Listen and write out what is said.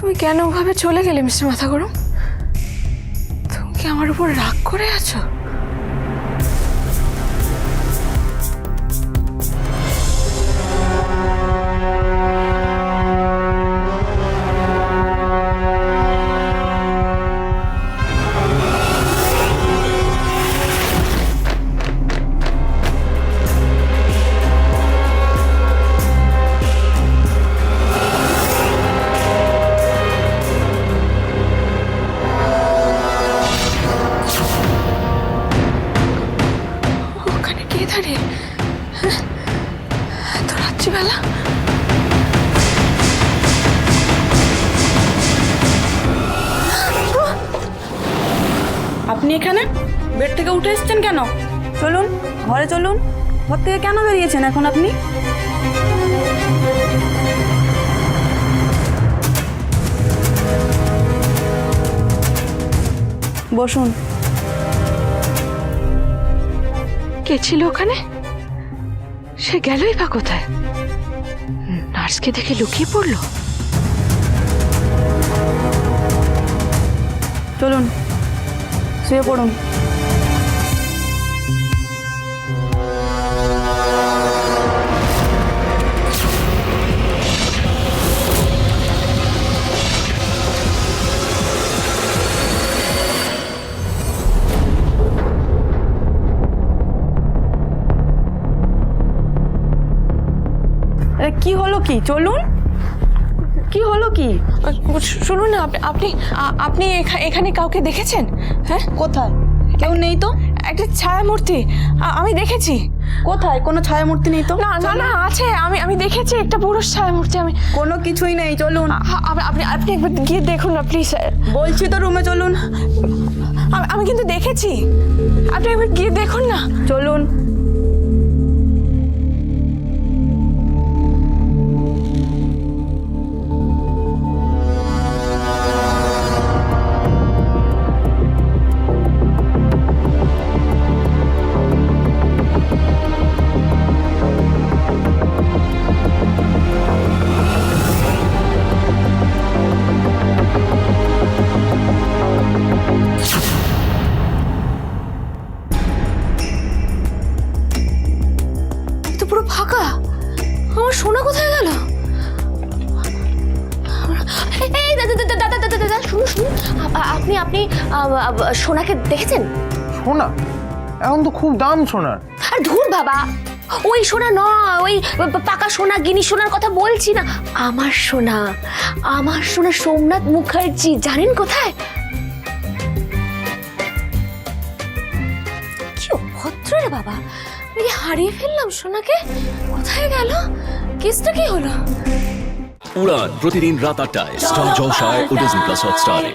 তুমি কেন ওভাবে চলে গেলে মিস্টার মাথা গরম? তুমি কি আমার উপর রাগ করে আছো? ওখানে কে দাঁড়িয়ে? এত রাত্রিবেলা? আপনি এখানে বেড থেকে উঠে এসেছেন কেন? চলুন ঘরে চলুন। ঘর থেকে কেন বেরিয়েছেন এখন আপনি? বসুন। কে ছিল ওখানে? সে গেলই বা কোথায়? নার্সকে দেখে লুকিয়ে পড়লো? চলুন শুয়ে পড়ুন। কি হলো কি? চলুন। কি হলো কি? শুনুন না, আপনি এখানে কাউকে দেখেছেন? হ্যাঁ, কোথায়? কেউ নেই তো। একটা ছায়ামূর্তি আমি দেখেছি। কোথায়? কোনো ছায়ামূর্তি নেই তো। না না না, আছে। আমি দেখেছি একটা পুরুষ ছায়ামূর্তি। আমি কোনো কিছুই নেই। চলুন। আপনি একবার গিয়ে দেখুন না প্লিজ। বলছি তো রুমে চলুন। আমি কিন্তু দেখেছি, আপনি একবার গিয়ে দেখুন না। চলুন। তো পুরো ফাঁকা। আমার সোনা কোথায় গেল? এই দাদা দাদা দাদা দাদা দাদা, শুনুন শুনুন, আপনি সোনাকে দেখেছেন? সোনা? এখন তো খুব দাম সোনার। আর ধুর বাবা, ওই সোনা নয়, ওই পাকা সোনা গিনি সোনার কথা বলছি না। আমার সোনা, আমার সোনা সোমনাথ মুখার্জি জানেন কোথায়? কি অভদ্র রে বাবা, আমি কি হারিয়ে ফেললাম সোনাকে? কোথায় গেল? কেসটা কি হলো? উড়ান প্রতিদিন রাত ৮টায় স্টার জলসায় ও ডিজনি প্লাস হটস্টারে।